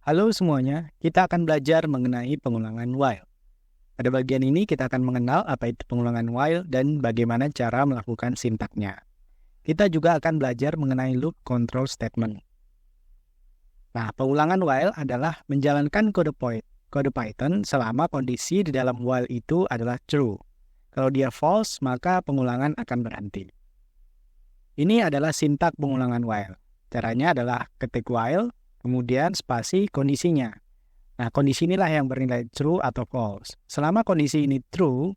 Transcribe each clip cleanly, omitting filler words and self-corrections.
Halo semuanya, kita akan belajar mengenai pengulangan while. Pada bagian ini kita akan mengenal apa itu pengulangan while dan bagaimana cara melakukan sintaknya. Kita juga akan belajar mengenai loop control statement. Nah, pengulangan while adalah menjalankan kode Python selama kondisi di dalam while itu adalah true. Kalau dia false, maka pengulangan akan berhenti. Ini adalah sintak pengulangan while. Caranya adalah ketik while, kemudian spasi kondisinya. Nah, kondisi inilah yang bernilai true atau false. Selama kondisi ini true,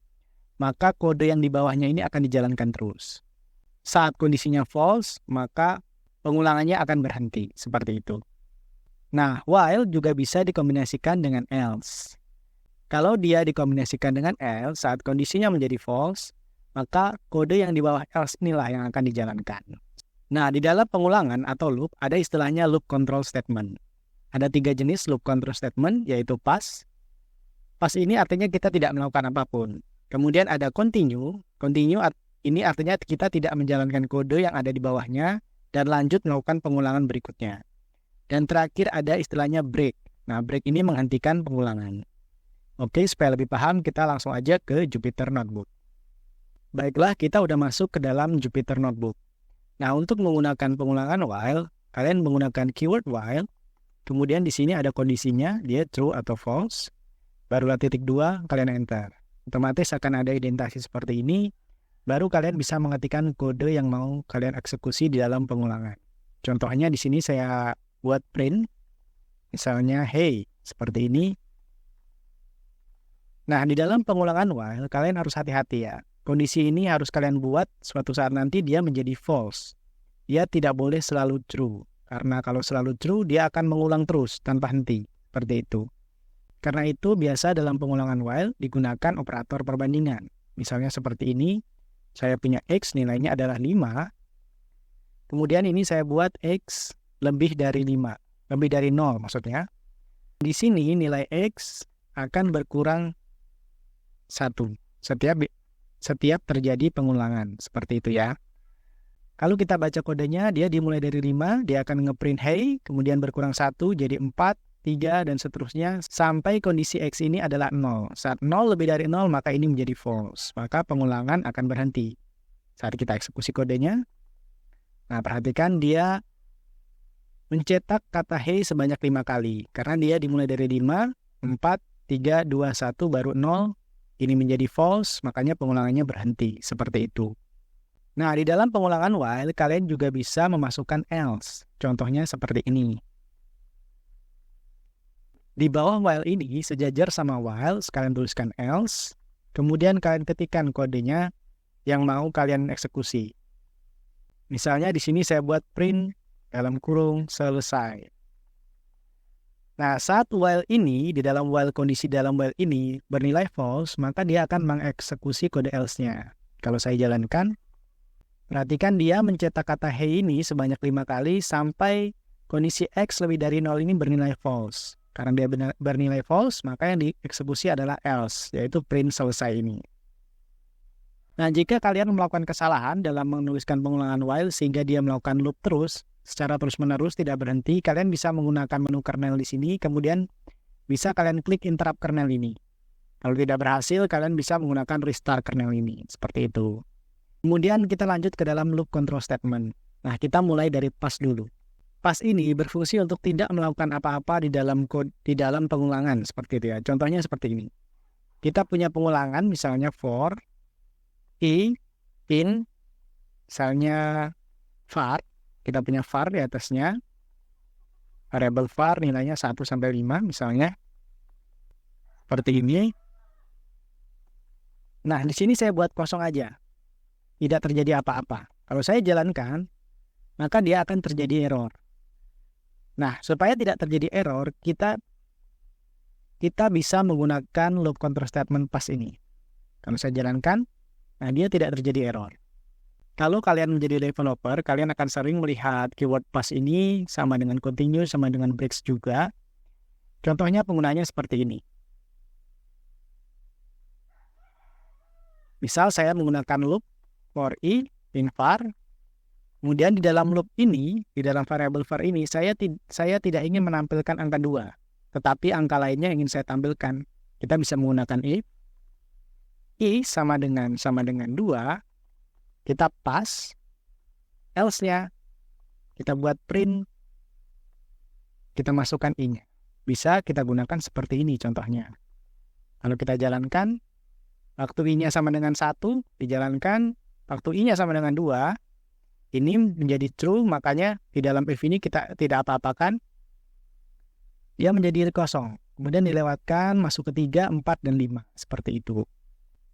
maka kode yang di bawahnya ini akan dijalankan terus. Saat kondisinya false, maka pengulangannya akan berhenti. Seperti itu. Nah, while juga bisa dikombinasikan dengan else. Kalau dia dikombinasikan dengan else, saat kondisinya menjadi false, maka kode yang di bawah else inilah yang akan dijalankan. Nah, di dalam pengulangan atau loop, ada istilahnya loop control statement. Ada 3 jenis loop control statement, yaitu pass. Pass ini artinya kita tidak melakukan apapun. Kemudian ada continue. Continue ini artinya kita tidak menjalankan kode yang ada di bawahnya dan lanjut melakukan pengulangan berikutnya. Dan terakhir ada istilahnya break. Nah, break ini menghentikan pengulangan. Oke, supaya lebih paham, kita langsung aja ke Jupyter Notebook. Baiklah, kita udah masuk ke dalam Jupyter Notebook. Nah, untuk menggunakan pengulangan while, kalian menggunakan keyword while. Kemudian di sini ada kondisinya, dia true atau false. Barulah titik 2, kalian enter. Otomatis akan ada indentasi seperti ini. Baru kalian bisa mengetikkan kode yang mau kalian eksekusi di dalam pengulangan. Contohnya di sini saya buat print. Misalnya, hey, seperti ini. Nah, di dalam pengulangan while, kalian harus hati-hati ya. Kondisi ini harus kalian buat suatu saat nanti dia menjadi false. Dia tidak boleh selalu true. Karena kalau selalu true, dia akan mengulang terus tanpa henti. Seperti itu. Karena itu, biasa dalam pengulangan while digunakan operator perbandingan. Misalnya seperti ini, saya punya X nilainya adalah 5. Kemudian ini saya buat X lebih dari 5. Lebih dari 0 maksudnya. Di sini nilai X akan berkurang 1. Setiap terjadi pengulangan. Seperti itu ya. Kalau kita baca kodenya, dia dimulai dari 5, dia akan ngeprint hey, kemudian berkurang 1 jadi 4, 3, dan seterusnya, sampai kondisi X ini adalah 0. Saat 0 lebih dari 0, maka ini menjadi false. Maka pengulangan akan berhenti. Saat kita eksekusi kodenya, nah perhatikan dia mencetak kata hey sebanyak 5 kali. Karena dia dimulai dari 5, 4, 3, 2, 1, baru 0. Ini menjadi false, makanya pengulangannya berhenti. Seperti itu. Nah, di dalam pengulangan while, kalian juga bisa memasukkan else. Contohnya seperti ini. Di bawah while ini, sejajar sama while, kalian tuliskan else. Kemudian kalian ketikkan kodenya yang mau kalian eksekusi. Misalnya di sini saya buat print dalam kurung selesai. Nah, saat while ini, di dalam while kondisi dalam while ini bernilai false, maka dia akan mengeksekusi kode else-nya. Kalau saya jalankan, perhatikan dia mencetak kata hey ini sebanyak 5 kali sampai kondisi X lebih dari 0 ini bernilai false. Karena dia bernilai false, maka yang dieksekusi adalah else, yaitu print selesai ini. Nah, jika kalian melakukan kesalahan dalam menuliskan pengulangan while sehingga dia melakukan loop terus, secara terus-menerus tidak berhenti, kalian bisa menggunakan menu kernel di sini, kemudian bisa kalian klik interrupt kernel ini. Kalau tidak berhasil, kalian bisa menggunakan restart kernel ini, seperti itu. Kemudian kita lanjut ke dalam loop control statement. Nah, kita mulai dari pass dulu. Pass ini berfungsi untuk tidak melakukan apa-apa di dalam pengulangan, seperti itu ya. Contohnya seperti ini. Kita punya pengulangan, misalnya for i in, misalnya var. Kita punya var di atasnya. Variable var nilainya 1-5 misalnya. Seperti ini. Nah, di sini saya buat kosong aja. Tidak terjadi apa-apa. Kalau saya jalankan, maka dia akan terjadi error. Nah, supaya tidak terjadi error, kita bisa menggunakan loop control statement pass ini. Kalau saya jalankan, nah dia tidak terjadi error. Kalau kalian menjadi developer, kalian akan sering melihat keyword pass ini sama dengan continue, sama dengan breaks juga. Contohnya penggunaannya seperti ini. Misal saya menggunakan loop for i in var, Kemudian di dalam loop ini, di dalam variabel var ini, saya tidak ingin menampilkan angka 2, tetapi angka lainnya ingin saya tampilkan. Kita bisa menggunakan if i sama dengan 2, kita pass, else-nya, kita buat print, kita masukkan i-nya. Bisa kita gunakan seperti ini contohnya. Kalau kita jalankan, waktu i-nya sama dengan 1, dijalankan, waktu i-nya sama dengan 2, ini menjadi true, makanya di dalam if ini kita tidak apa-apakan, dia menjadi kosong. Kemudian dilewatkan, masuk ke 3, 4, dan 5. Seperti itu.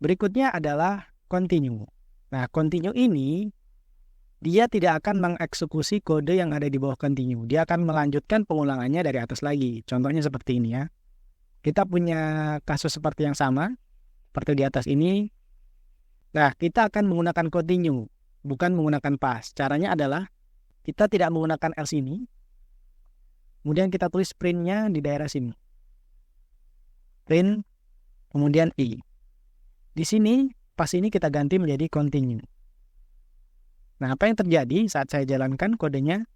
Berikutnya adalah continue. Nah, continue ini, dia tidak akan mengeksekusi kode yang ada di bawah continue. Dia akan melanjutkan pengulangannya dari atas lagi. Contohnya seperti ini ya. Kita punya kasus seperti yang sama, seperti di atas ini. Nah, kita akan menggunakan continue, bukan menggunakan pass. Caranya adalah, kita tidak menggunakan else ini, kemudian kita tulis print-nya di daerah sini. Print, kemudian i. Di sini, pas ini kita ganti menjadi continue. Nah, apa yang terjadi saat saya jalankan kodenya?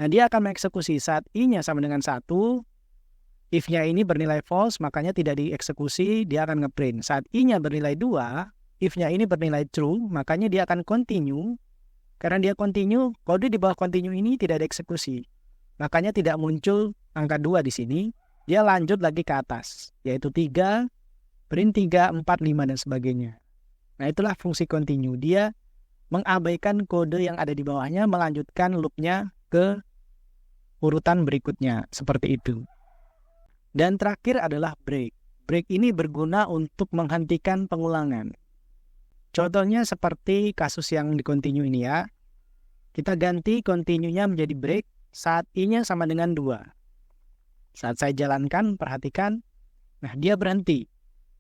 Nah, dia akan mengeksekusi saat i-nya sama dengan 1, if-nya ini bernilai false, makanya tidak dieksekusi, dia akan ngeprint. Saat i-nya bernilai 2, if-nya ini bernilai true, makanya dia akan continue. Karena dia continue, kode di bawah continue ini tidak dieksekusi. Makanya tidak muncul angka 2 di sini, dia lanjut lagi ke atas, yaitu 3, print 3, 4, 5, dan sebagainya. Nah, itulah fungsi continue. Dia mengabaikan kode yang ada di bawahnya, melanjutkan loop-nya ke urutan berikutnya, seperti itu. Dan terakhir adalah break. Break ini berguna untuk menghentikan pengulangan. Contohnya seperti kasus yang di continue ini ya. Kita ganti continue-nya menjadi break saat i-nya sama dengan 2. Saat saya jalankan, perhatikan. Nah, dia berhenti.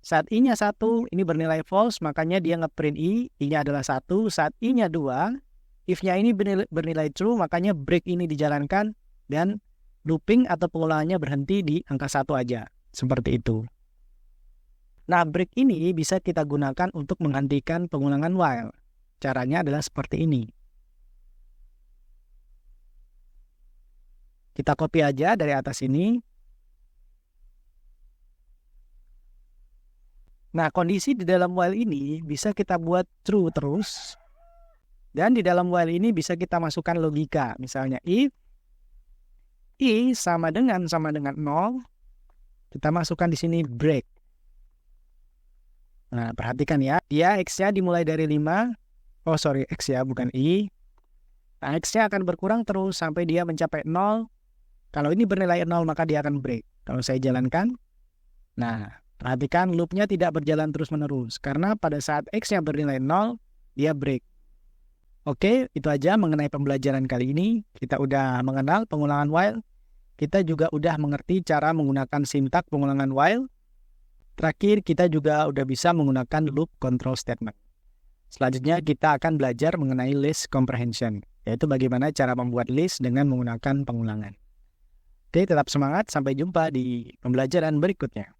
Saat i-nya 1, ini bernilai false, makanya dia ngeprint i-nya adalah 1. Saat i-nya 2, if-nya ini bernilai true, makanya break ini dijalankan, dan looping atau pengulangannya berhenti di angka 1 aja. Seperti itu. Nah, break ini bisa kita gunakan untuk menghentikan pengulangan while. Caranya adalah seperti ini. Kita copy aja dari atas ini. Nah, kondisi di dalam while ini bisa kita buat true terus. Dan di dalam while ini bisa kita masukkan logika. Misalnya if i sama dengan 0, kita masukkan di sini break. Nah, perhatikan ya. Dia x-nya dimulai dari 5. Oh, sorry, x ya, bukan i. Nah, x-nya akan berkurang terus sampai dia mencapai 0. Kalau ini bernilai 0, maka dia akan break. Kalau saya jalankan, nah, perhatikan loop-nya tidak berjalan terus-menerus. Karena pada saat x-nya bernilai 0, dia break. Oke, itu aja mengenai pembelajaran kali ini. Kita udah mengenal pengulangan while. Kita juga udah mengerti cara menggunakan sintak pengulangan while. Terakhir, kita juga udah bisa menggunakan loop control statement. Selanjutnya, kita akan belajar mengenai list comprehension, yaitu bagaimana cara membuat list dengan menggunakan pengulangan. Oke, tetap semangat. Sampai jumpa di pembelajaran berikutnya.